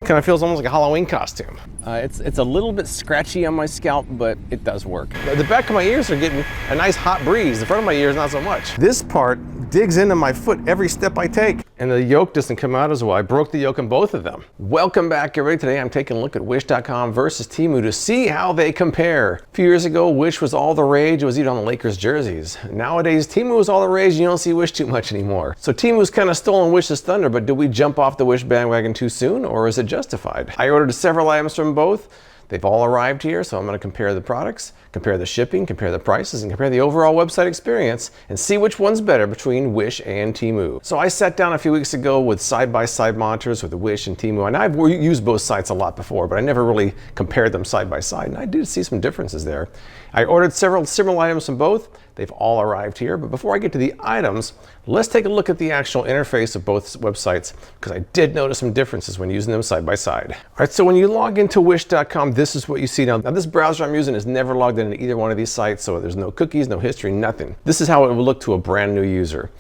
Kind of feels almost like a Halloween costume. It's a little bit scratchy on my scalp, but it does work. The back of my ears are getting a nice hot breeze. The front of my ears, not so much. This part digs into my foot every step I take. And the yoke doesn't come out as well. I broke the yoke in both of them. Welcome back, everybody. Today I'm taking a look at Wish.com versus Temu to see how they compare. A few years ago, Wish was all the rage. It was even on the Lakers jerseys. Nowadays, Temu is all the rage. You don't see Wish too much anymore. So Temu's kind of stolen Wish's thunder, but did we jump off the Wish bandwagon too soon, or is it justified? I ordered several items from both. They've all arrived here, so I'm going to compare the products, compare the shipping, compare the prices, and compare the overall website experience and see which one's better between Wish and Temu. So I sat down a few weeks ago with side-by-side monitors with the Wish and Temu, and I've used both sites a lot before, but I never really compared them side by side, and I did see some differences there. I ordered several similar items from both. They've all arrived here, but before I get to the items, let's take a look at the actual interface of both websites, because I did notice some differences when using them side by side. All right, so when you log into Wish.com, this is what you see now. Now this browser I'm using is never logged into either one of these sites, so there's no cookies, no history, nothing. This is how it would look to a brand new user.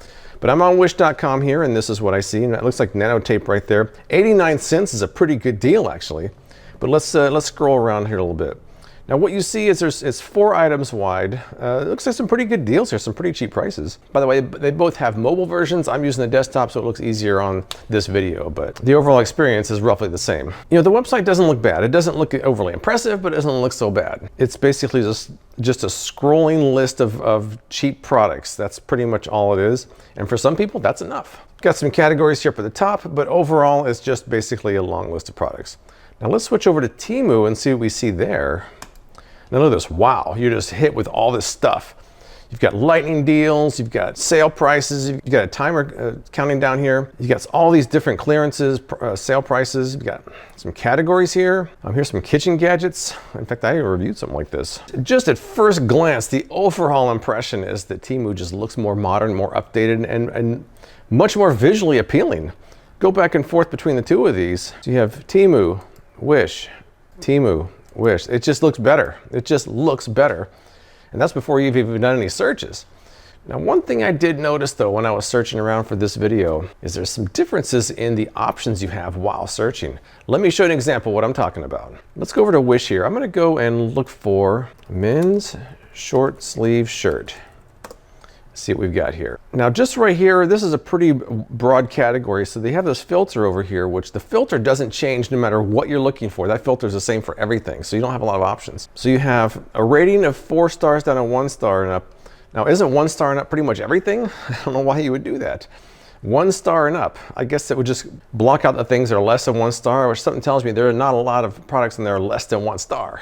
But I'm on Wish.com here, and this is what I see, and it looks like nanotape right there. 89 cents is a pretty good deal, actually. But let's scroll around here a little bit. Now what you see is it's 4 items wide. It looks like some pretty good deals here, some pretty cheap prices. By the way, they both have mobile versions. I'm using the desktop, so it looks easier on this video, but the overall experience is roughly the same. You know, the website doesn't look bad. It doesn't look overly impressive, but it doesn't look so bad. It's basically just a scrolling list of cheap products. That's pretty much all it is. And for some people, that's enough. Got some categories here up at the top, but overall, it's just basically a long list of products. Now let's switch over to Temu and see what we see there. Now look at this, wow, you're just hit with all this stuff. You've got lightning deals, you've got sale prices, you've got a timer counting down here. You've got all these different clearances, sale prices. You've got some categories here. Here's some kitchen gadgets. In fact, I reviewed something like this. Just at first glance, the overall impression is that Temu just looks more modern, more updated, and much more visually appealing. Go back and forth between the two of these. So you have Temu, Wish, Temu, Wish. It just looks better. It just looks better. And that's before you've even done any searches. Now, one thing I did notice though when I was searching around for this video is there's some differences in the options you have while searching. Let me show you an example of what I'm talking about. Let's go over to Wish here. I'm going to go and look for men's short sleeve shirt. See what we've got here. Now just right here, this is a pretty broad category. So they have this filter over here, which the filter doesn't change no matter what you're looking for. That filter is the same for everything. So you don't have a lot of options. So you have a rating of 4 stars down to 1 star and up. Now isn't 1 star and up pretty much everything? I don't know why you would do that. 1 star and up. I guess it would just block out the things that are less than 1 star, which something tells me there are not a lot of products in there less than 1 star.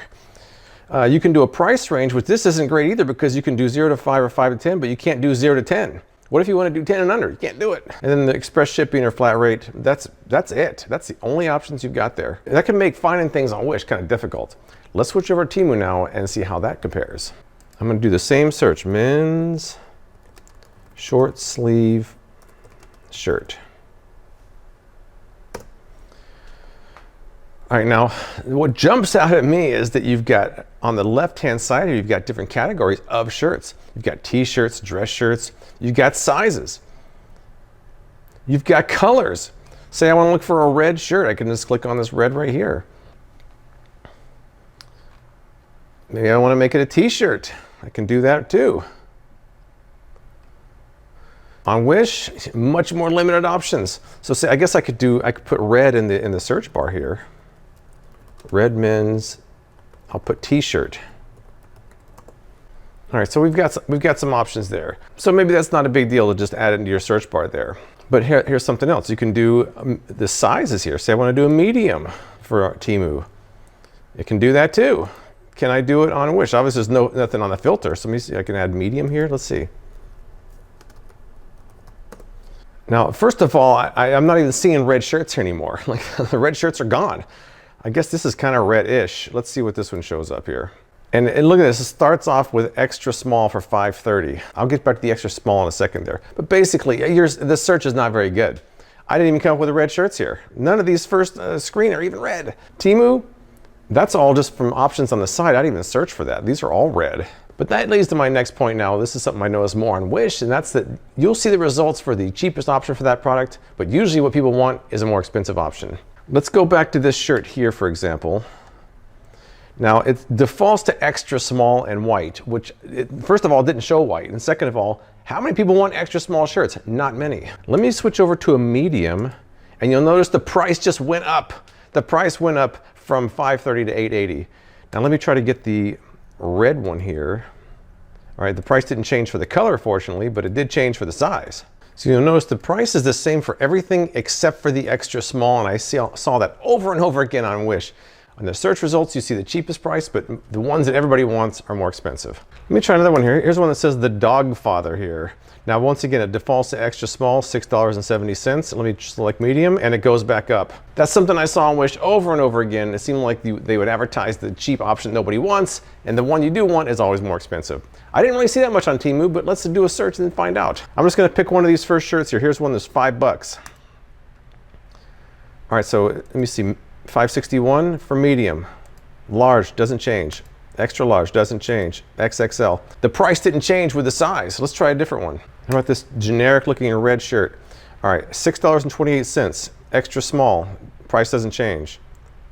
You can do a price range, which this isn't great either because you can do 0 to 5 or 5 to 10, but you can't do 0 to 10. What if you want to do 10 and under? You can't do it. And then the express shipping or flat rate, that's it. That's the only options you've got there. That can make finding things on Wish kind of difficult. Let's switch over to Temu now and see how that compares. I'm going to do the same search, men's short sleeve shirt. All right, now what jumps out at me is that you've got on the left-hand side here, you've got different categories of shirts. You've got t-shirts, dress shirts, you've got sizes. You've got colors. Say I want to look for a red shirt, I can just click on this red right here. Maybe I want to make it a t-shirt. I can do that too. On Wish, much more limited options. So say I guess I could put red in the search bar here. Red men's, I'll put t-shirt. All right, so we've got some options there. So maybe that's not a big deal to just add it into your search bar there. But here's something else. You can do the sizes here. Say I want to do a medium for Temu. It can do that too. Can I do it on Wish? Obviously there's nothing on the filter. So let me see, I can add medium here. Let's see. Now, first of all, I'm not even seeing red shirts here anymore. Like the red shirts are gone. I guess this is kind of red-ish. Let's see what this one shows up here. And look at this, it starts off with extra small for $5.30. I'll get back to the extra small in a second there. But basically, this search is not very good. I didn't even come up with the red shirts here. None of these first screen are even red. Temu, that's all just from options on the side. I didn't even search for that. These are all red. But that leads to my next point now. This is something I notice more on Wish, and that's that you'll see the results for the cheapest option for that product, but usually what people want is a more expensive option. Let's go back to this shirt here, for example. Now, it defaults to extra small and white, which, first of all, didn't show white. And second of all, how many people want extra small shirts? Not many. Let me switch over to a medium, and you'll notice the price just went up. The price went up from $530 to $880. Now, let me try to get the red one here. All right, the price didn't change for the color, fortunately, but it did change for the size. So you'll notice the price is the same for everything except for the extra small, and I saw that over and over again on Wish. On the search results, you see the cheapest price, but the ones that everybody wants are more expensive. Let me try another one here. Here's one that says the Dog Father here. Now, once again, it defaults to extra small, $6.70. Let me select medium, and it goes back up. That's something I saw on Wish over and over again. It seemed like they would advertise the cheap option nobody wants, and the one you do want is always more expensive. I didn't really see that much on Temu, but let's do a search and find out. I'm just gonna pick one of these first shirts here. Here's one that's $5. All right, so let me see. $561 for medium. Large doesn't change. Extra large doesn't change. XXL. The price didn't change with the size. Let's try a different one. How about this generic looking red shirt? All right, $6.28. Extra small. Price doesn't change.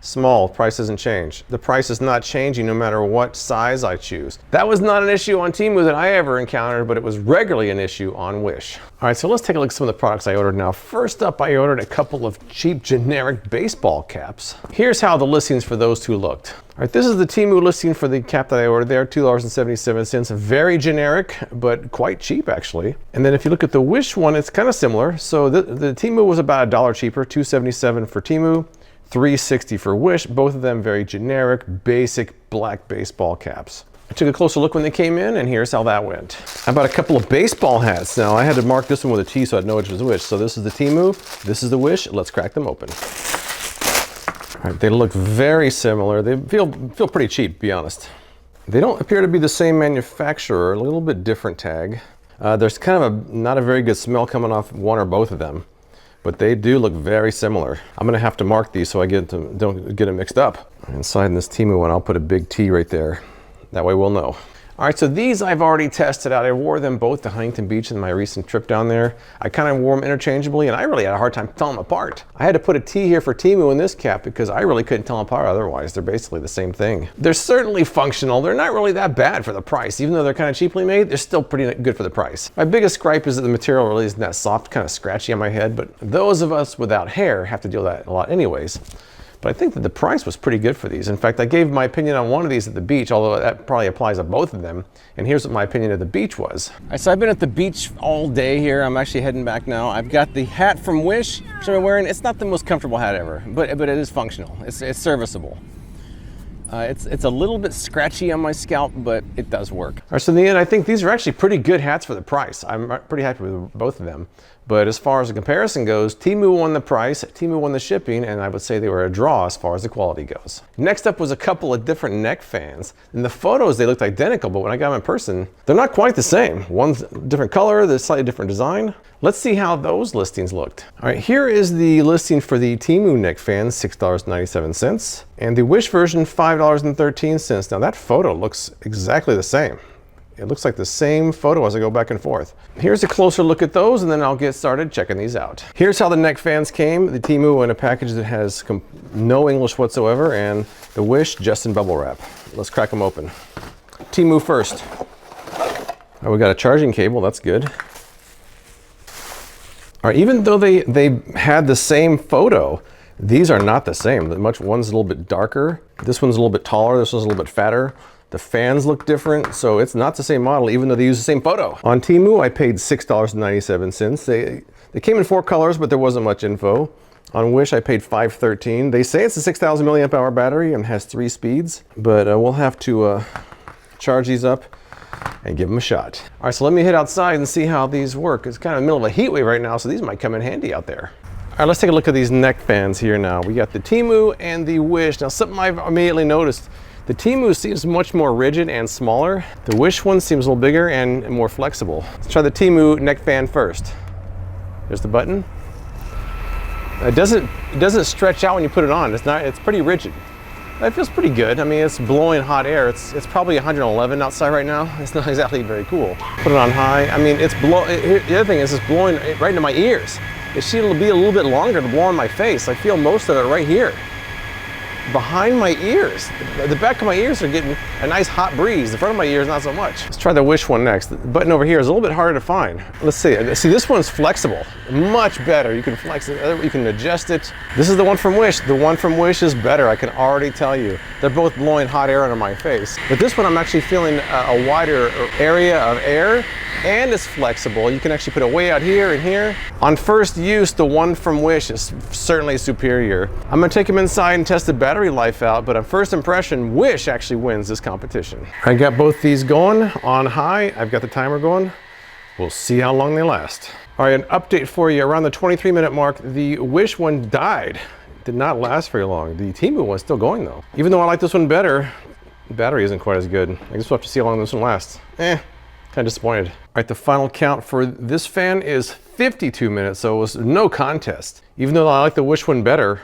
Small, price doesn't change. The price is not changing no matter what size I choose. That was not an issue on Temu that I ever encountered, but it was regularly an issue on Wish. All right, so let's take a look at some of the products I ordered now. First up, I ordered a couple of cheap generic baseball caps. Here's how the listings for those two looked. All right, this is the Temu listing for the cap that I ordered there, $2.77. Very generic, but quite cheap actually. And then if you look at the Wish one, it's kind of similar. So the Temu was about $1 cheaper, $2.77 for Temu. $3.60 for Wish, both of them very generic, basic black baseball caps. I took a closer look when they came in, and here's how that went. How about a couple of baseball hats? Now, I had to mark this one with a T so I'd know which was which. So this is the Temu, this is the Wish. Let's crack them open. All right, they look very similar. They feel pretty cheap, to be honest. They don't appear to be the same manufacturer, a little bit different tag. There's kind of not a very good smell coming off one or both of them, but they do look very similar. I'm gonna have to mark these so I don't get them mixed up. Inside in this Temu one, I'll put a big T right there. That way we'll know. All right, so these I've already tested out. I wore them both to Huntington Beach in my recent trip down there. I kind of wore them interchangeably, and I really had a hard time telling them apart. I had to put a T here for Temu in this cap because I really couldn't tell them apart otherwise. They're basically the same thing. They're certainly functional. They're not really that bad for the price. Even though they're kind of cheaply made, they're still pretty good for the price. My biggest gripe is that the material really isn't that soft, kind of scratchy on my head, but those of us without hair have to deal with that a lot anyways. But I think that the price was pretty good for these. In fact, I gave my opinion on one of these at the beach, although that probably applies to both of them. And here's what my opinion of the beach was. All right, so I've been at the beach all day here. I'm actually heading back now. I've got the hat from Wish, which I'm wearing. It's not the most comfortable hat ever, but it is functional. It's serviceable. It's a little bit scratchy on my scalp, but it does work. All right, so in the end, I think these are actually pretty good hats for the price. I'm pretty happy with both of them. But as far as the comparison goes, Temu won the price, Temu won the shipping, and I would say they were a draw as far as the quality goes. Next up was a couple of different neck fans. In the photos, they looked identical, but when I got them in person, they're not quite the same. One's a different color, the slightly different design. Let's see how those listings looked. All right, here is the listing for the Temu neck fans, $6.97, and the Wish version, $5.13. Now that photo looks exactly the same. It looks like the same photo as I go back and forth. Here's a closer look at those, and then I'll get started checking these out. Here's how the neck fans came. The Temu in a package that has no English whatsoever, and the Wish just in bubble wrap. Let's crack them open. Temu first. Oh, we got a charging cable, that's good. All right, even though they had the same photo, these are not the same. One's a little bit darker. This one's a little bit taller. This one's a little bit fatter. The fans look different, so it's not the same model, even though they use the same photo. On Temu, I paid $6.97. They came in 4 colors, but there wasn't much info. On Wish, I paid $5.13. They say it's a 6,000 milliamp hour battery and has 3 speeds, but we'll have to charge these up and give them a shot. All right, so let me head outside and see how these work. It's kind of in the middle of a heat wave right now, so these might come in handy out there. All right, let's take a look at these neck fans here now. We got the Temu and the Wish. Now, something I've immediately noticed, the Temu seems much more rigid and smaller. The Wish one seems a little bigger and more flexible. Let's try the Temu neck fan first. There's the button. It doesn't stretch out when you put it on. It's pretty rigid. It feels pretty good. I mean, it's blowing hot air. It's probably 111 outside right now. It's not exactly very cool. Put it on high. I mean, the other thing is it's blowing right into my ears. it should be a little bit longer to blow on my face. I feel most of it right here, behind my ears. The back of my ears are getting a nice hot breeze. The front of my ears, not so much. Let's try the Wish one next. The button over here is a little bit harder to find. Let's see. See, this one's flexible, much better. You can flex it, you can adjust it. This is the one from Wish. The one from Wish is better, I can already tell you. They're both blowing hot air into my face. But this one, I'm actually feeling a wider area of air, and it's flexible. You can actually put it way out here and here. On first use, the one from Wish is certainly superior. I'm gonna take them inside and test the battery life out, but on first impression, Wish actually wins this competition. I got both these going on high. I've got the timer going. We'll see how long they last. All right, an update for you. Around the 23-minute mark, the Wish one died. It did not last very long. The Temu one's still going though. Even though I like this one better, the battery isn't quite as good. I guess we'll have to see how long this one lasts. Kind of disappointed. All right, the final count for this fan is 52 minutes, so it was no contest. Even though I like the Wish one better,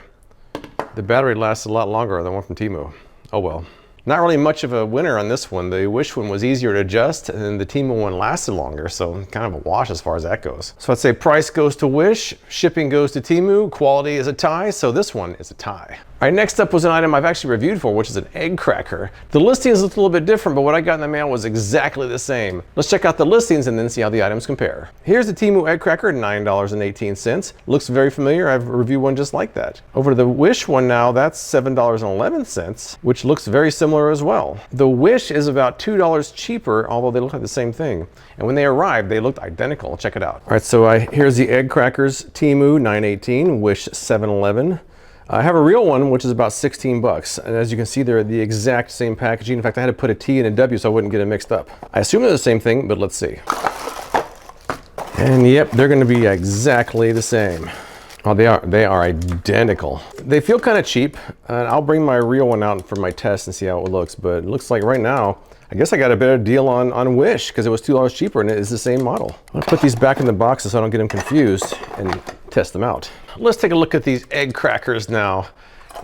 the battery lasts a lot longer than the one from Temu. Oh well. Not really much of a winner on this one. The Wish one was easier to adjust, and the Temu one lasted longer, so kind of a wash as far as that goes. So I'd say price goes to Wish, shipping goes to Temu, quality is a tie, so this one is a tie. All right, next up was an item I've actually reviewed for, which is an egg cracker. The listing looked a little bit different, but what I got in the mail was exactly the same. Let's check out the listings and then see how the items compare. Here's the Temu egg cracker, $9.18. Looks very familiar. I've reviewed one just like that. Over to the Wish one now, that's $7.11, which looks very similar as well. The Wish is about $2 cheaper, although they look like the same thing. And when they arrived, they looked identical. Check it out. All right, so here's the egg crackers, Temu, $9.18, Wish, $7.11. I have a real one, which is about 16 bucks. And as you can see, they're the exact same packaging. In fact, I had to put a T and a W so I wouldn't get it mixed up. I assume they're the same thing, but let's see. And yep, they're gonna be exactly the same. Oh, they are identical. They feel kind of cheap. And I'll bring my real one out for my test and see how it looks. But it looks like right now, I guess I got a better deal on Wish because it was $2 cheaper and it is the same model. I'll put these back in the boxes so I don't get them confused and test them out. Let's take a look at these egg crackers now.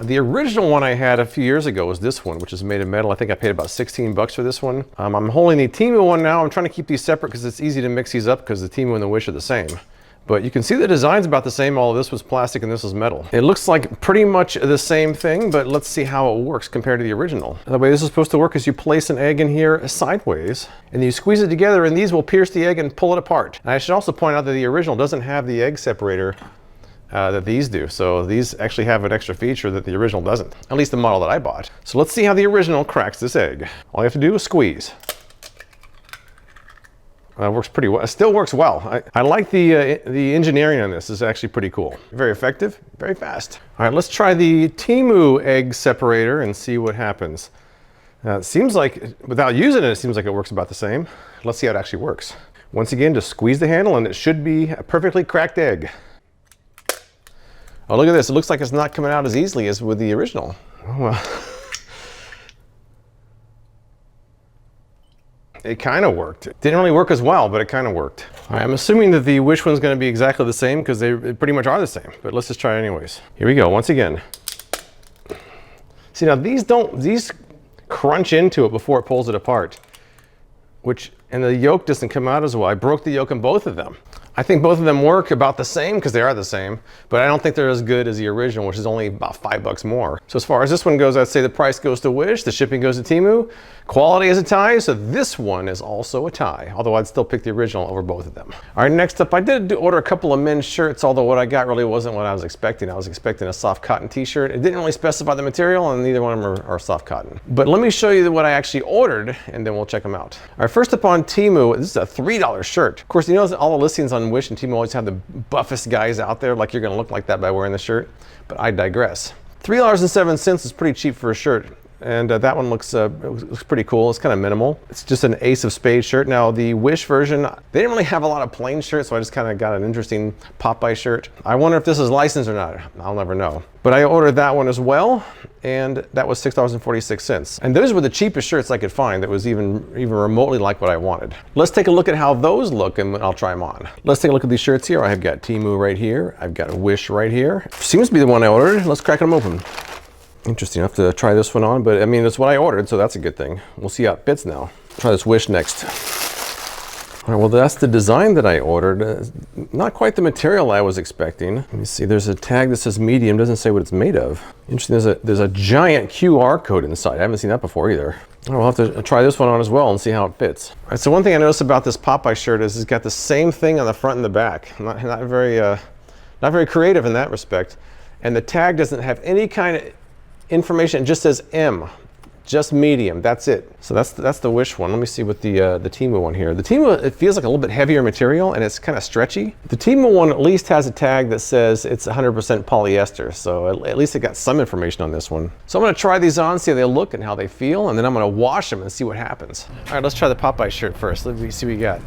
The original one I had a few years ago was this one, which is made of metal. I think I paid about 16 bucks for this one. I'm holding the Temu one now. I'm trying to keep these separate because it's easy to mix these up because the Temu and the Wish are the same. But you can see the design's about the same, all of this was plastic and this was metal. It looks like pretty much the same thing, but let's see how it works compared to the original. The way this is supposed to work is you place an egg in here sideways, and you squeeze it together, and these will pierce the egg and pull it apart. And I should also point out that the original doesn't have the egg separator that these do. So these actually have an extra feature that the original doesn't, at least the model that I bought. So let's see how the original cracks this egg. All you have to do is squeeze. Works pretty well. It still works well. I like the engineering on this. It's actually pretty cool. Very effective, very fast. All right, let's try the Temu egg separator and see what happens. It seems like, without using it, it seems like it works about the same. Let's see how it actually works. Once again, just squeeze the handle and it should be a perfectly cracked egg. Oh, look at this. It looks like it's not coming out as easily as with the original. Oh, well. It kind of worked. It didn't really work as well, but it kind of worked. All right, I'm assuming that the Wish one's going to be exactly the same because they pretty much are the same, but let's just try it anyways. Here we go, once again. See, now these crunch into it before it pulls it apart, and the yolk doesn't come out as well. I broke the yolk in both of them. I think both of them work about the same because they are the same, but I don't think they're as good as the original, which is only about $5 more. So as far as this one goes, I'd say the price goes to Wish, the shipping goes to Temu, quality is a tie, so this one is also a tie, although I'd still pick the original over both of them. All right, next up, I did order a couple of men's shirts, although what I got really wasn't what I was expecting. I was expecting a soft cotton t-shirt. It didn't really specify the material, and neither one of them are soft cotton. But let me show you what I actually ordered, and then we'll check them out. All right, first up on Temu, this is a $3 shirt. Of course, you know all the listings on Wish and Temu always have the buffest guys out there, like you're gonna look like that by wearing the shirt, but I digress. $3.07 is pretty cheap for a shirt. And that one looks pretty cool. It's kind of minimal. It's just an Ace of Spades shirt. Now the Wish version, they didn't really have a lot of plain shirts, so I just kind of got an interesting Popeye shirt. I wonder if this is licensed or not. I'll never know. But I ordered that one as well, and that was $6.46. And those were the cheapest shirts I could find that was even remotely like what I wanted. Let's take a look at how those look, and I'll try them on. Let's take a look at these shirts here. I've got Temu right here. I've got a Wish right here. Seems to be the one I ordered. Let's crack them open. Interesting, I have to try this one on, but I mean, it's what I ordered, so that's a good thing. We'll see how it fits now. Try this Wish next. All right, well, that's the design that I ordered. Not quite the material I was expecting. Let me see, there's a tag that says medium, doesn't say what it's made of. Interesting, there's a giant QR code inside. I haven't seen that before either. I'll have to try this one on as well and see how it fits. All right, so one thing I noticed about this Popeye shirt is it's got the same thing on the front and the back. Not very creative in that respect. And the tag doesn't have any kind of information, it just says M. Just medium, that's it. So that's the Wish one. Let me see what the Temu one here. The Temu, it feels like a little bit heavier material and it's kind of stretchy. The Temu one at least has a tag that says it's 100% polyester, so at least it got some information on this one. So I'm gonna try these on, see how they look and how they feel, and then I'm gonna wash them and see what happens. All right, let's try the Popeye shirt first. Let me see what we got.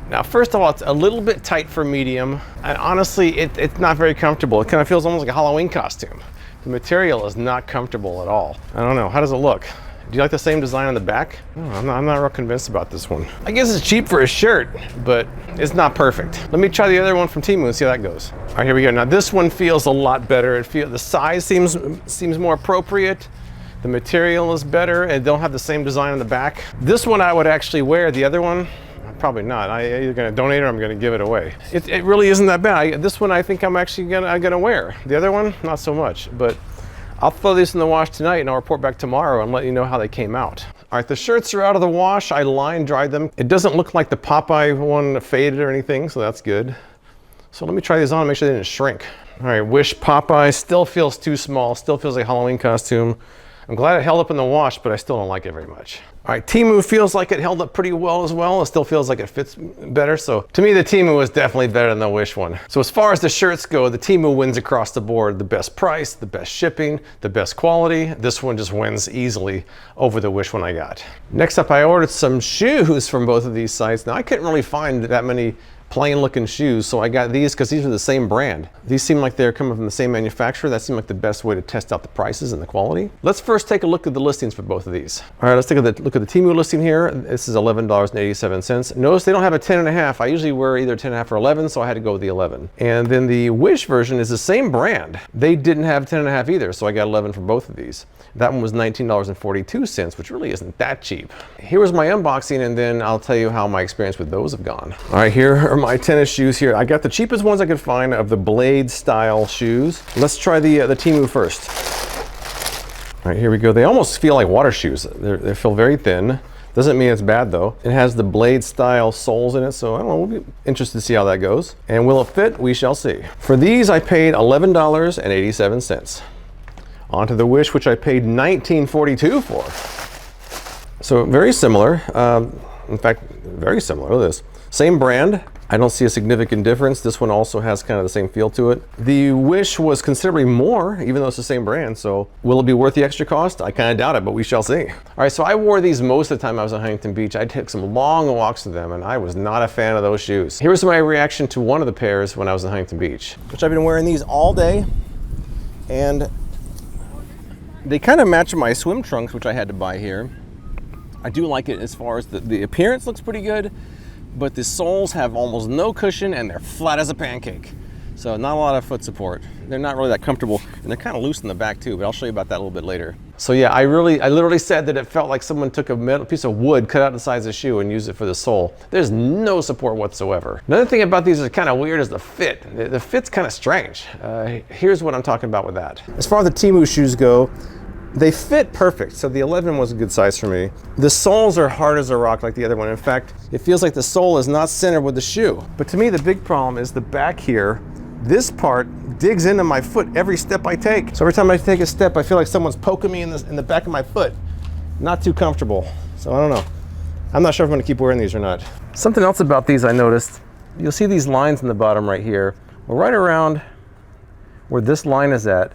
Now, first of all, it's a little bit tight for medium, and honestly, it's not very comfortable. It kind of feels almost like a Halloween costume. The material is not comfortable at all. I don't know, how does it look? Do you like the same design on the back? Oh, I'm not real convinced about this one. I guess it's cheap for a shirt, but it's not perfect. Let me try the other one from Temu and see how that goes. All right, here we go. Now this one feels a lot better. The size seems more appropriate. The material is better and don't have the same design on the back. This one I would actually wear. The other one, probably not. I'm either gonna donate or I'm gonna give it away. It really isn't that bad. This one I think I'm actually gonna wear. The other one, not so much, but I'll throw these in the wash tonight and I'll report back tomorrow and let you know how they came out. All right, the shirts are out of the wash. I line dried them. It doesn't look like the Popeye one faded or anything, so that's good. So let me try these on and make sure they didn't shrink. All right, Wish Popeye still feels too small, still feels like a Halloween costume. I'm glad it held up in the wash, but I still don't like it very much. All right, Temu feels like it held up pretty well as well. It still feels like it fits better. So to me, the Temu is definitely better than the Wish one. So as far as the shirts go, the Temu wins across the board. The best price, the best shipping, the best quality. This one just wins easily over the Wish one I got. Next up, I ordered some shoes from both of these sites. Now I couldn't really find that many plain looking shoes, so I got these because these are the same brand. These seem like they're coming from the same manufacturer. That seemed like the best way to test out the prices and the quality. Let's first take a look at the listings for both of these. All right, let's take a look at the Temu listing here. This is $11.87. Notice they don't have a 10.5. I usually wear either 10.5 or 11, so I had to go with the 11. And then the Wish version is the same brand. They didn't have 10.5 either, so I got 11 for both of these. That one was $19.42, which really isn't that cheap. Here was my unboxing, and then I'll tell you how my experience with those have gone. All right, here are my tennis shoes here. I got the cheapest ones I could find of the blade style shoes. Let's try the Temu first. All right, here we go. They almost feel like water shoes. They feel very thin. Doesn't mean it's bad though. It has the blade style soles in it, so I don't know, we'll be interested to see how that goes. And will it fit? We shall see. For these, I paid $11.87. Onto the Wish, which I paid $19.42 for. So very similar. In fact, very similar. Look at this. Same brand. I don't see a significant difference. This one also has kind of the same feel to it. The Wish was considerably more, even though it's the same brand. So will it be worth the extra cost? I kind of doubt it, but we shall see. All right, so I wore these most of the time I was in Huntington Beach. I took some long walks with them, and I was not a fan of those shoes. Here's my reaction to one of the pairs when I was in Huntington Beach. Which I've been wearing these all day, and they kind of match my swim trunks, which I had to buy here. I do like it as far as the appearance looks pretty good, but the soles have almost no cushion and they're flat as a pancake. So not a lot of foot support. They're not really that comfortable, and they're kind of loose in the back too, but I'll show you about that a little bit later. So yeah, I literally said that it felt like someone took a metal piece of wood, cut out the size of the shoe, and used it for the sole. There's no support whatsoever. Another thing about these that's kind of weird is the fit. The fit's kind of strange. Here's what I'm talking about with that. As far as the Temu shoes go, they fit perfect, so the 11 was a good size for me. The soles are hard as a rock like the other one. In fact, it feels like the sole is not centered with the shoe. But to me, the big problem is the back here. This part digs into my foot every step I take. So every time I take a step, I feel like someone's poking me in the back of my foot. Not too comfortable, so I don't know. I'm not sure if I'm gonna keep wearing these or not. Something else about these I noticed, you'll see these lines in the bottom right here. Well, right around where this line is at,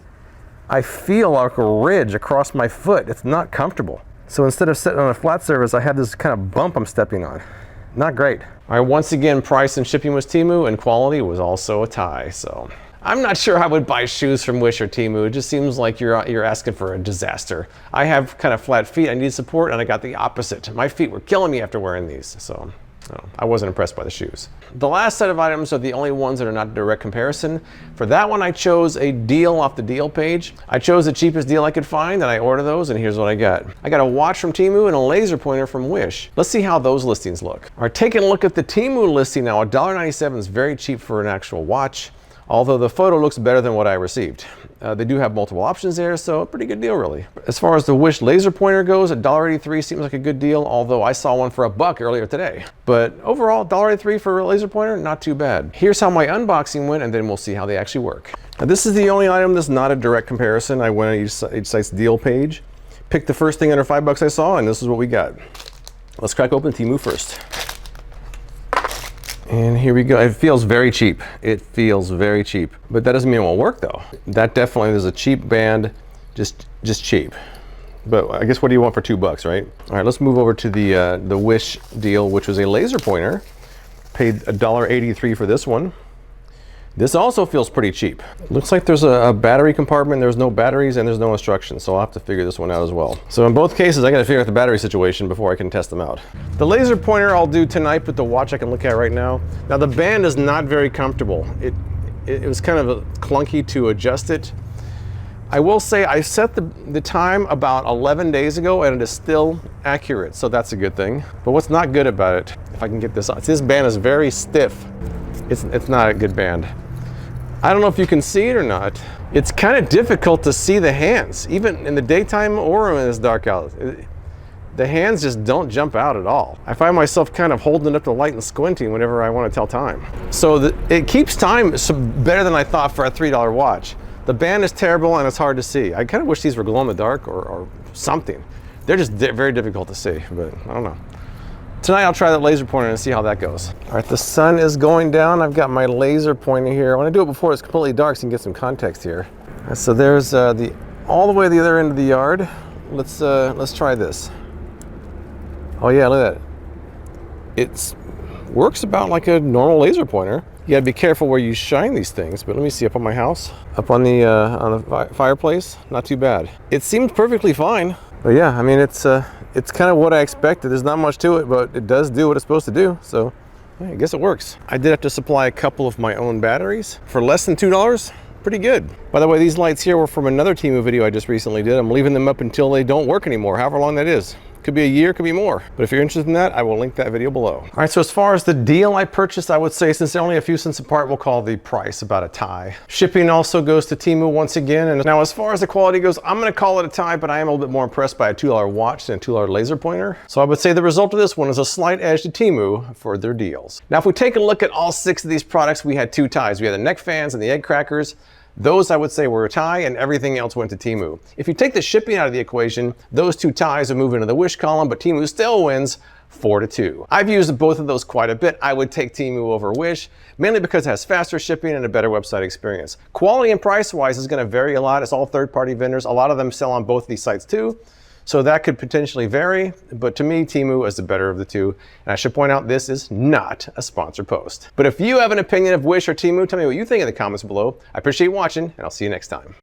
I feel like a ridge across my foot. It's not comfortable. So instead of sitting on a flat surface, I have this kind of bump I'm stepping on. Not great. All right, once again, price and shipping was Temu, and quality was also a tie. So I'm not sure I would buy shoes from Wish or Temu. It just seems like you're asking for a disaster. I have kind of flat feet. I need support, and I got the opposite. My feet were killing me after wearing these. So I wasn't impressed by the shoes. The last set of items are the only ones that are not a direct comparison. For that one, I chose a deal off the deal page. I chose the cheapest deal I could find and I ordered those, and here's what I got. I got a watch from Temu and a laser pointer from Wish. Let's see how those listings look. All right, taking a look at the Temu listing now, $1.97 is very cheap for an actual watch, although the photo looks better than what I received. They do have multiple options there, so a pretty good deal really. As far as the Wish laser pointer goes, $1.83 seems like a good deal, although I saw one for $1 earlier today. But overall, $1.83 for a laser pointer, not too bad. Here's how my unboxing went, and then we'll see how they actually work. Now, this is the only item that's not a direct comparison. I went on each site's deal page, picked the first thing under $5 I saw, and this is what we got. Let's crack open Temu first. And here we go. It feels very cheap. It feels very cheap, but that doesn't mean it won't work though. That definitely is a cheap band, just cheap. But I guess what do you want for $2, right? All right, let's move over to the Wish deal, which was a laser pointer. Paid $1.83 for this one. This also feels pretty cheap. Looks like there's a battery compartment. There's no batteries and there's no instructions, so I'll have to figure this one out as well. So in both cases, I gotta figure out the battery situation before I can test them out. The laser pointer I'll do tonight, but the watch I can look at right now. Now the band is not very comfortable. It was kind of clunky to adjust it. I will say I set the time about 11 days ago and it is still accurate, so that's a good thing. But what's not good about it, if I can get this on, this band is very stiff. It's not a good band. I don't know if you can see it or not. It's kind of difficult to see the hands, even in the daytime or when it's dark out. The hands just don't jump out at all. I find myself kind of holding up the light and squinting whenever I want to tell time. So it keeps time better than I thought for a $3 watch. The band is terrible and it's hard to see. I kind of wish these were glow in the dark or something. They're just very difficult to see, but I don't know. Tonight I'll try that laser pointer and see how that goes. All right, the sun is going down. I've got my laser pointer here. I want to do it before it's completely dark so you can get some context here. So there's all the way to the other end of the yard. Let's try this. Oh yeah, look at that. It works about like a normal laser pointer. You gotta be careful where you shine these things, but let me see up on my house, up on the fireplace. Not too bad. It seems perfectly fine. But yeah, I mean, it's kind of what I expected. There's not much to it, but it does do what it's supposed to do. So yeah, I guess it works. I did have to supply a couple of my own batteries for less than $2. Pretty good. By the way, these lights here were from another Temu video I just recently did. I'm leaving them up until they don't work anymore, however long that is. Could be a year, could be more. But if you're interested in that, I will link that video below. All right, so as far as the deal I purchased, I would say since they're only a few cents apart, we'll call the price about a tie. Shipping also goes to Temu once again. And now as far as the quality goes, I'm gonna call it a tie, but I am a little bit more impressed by a $2 watch than a $2 laser pointer. So I would say the result of this one is a slight edge to Temu for their deals. Now, if we take a look at all 6 of these products, we had 2 ties. We had the neck fans and the egg crackers. Those I would say were a tie and everything else went to Temu. If you take the shipping out of the equation, those 2 ties will move into the Wish column, but Temu still wins 4-2. I've used both of those quite a bit. I would take Temu over Wish, mainly because it has faster shipping and a better website experience. Quality and price-wise is gonna vary a lot. It's all third-party vendors. A lot of them sell on both these sites too. So that could potentially vary, but to me, Temu is the better of the two. And I should point out, this is not a sponsored post. But if you have an opinion of Wish or Temu, tell me what you think in the comments below. I appreciate you watching, and I'll see you next time.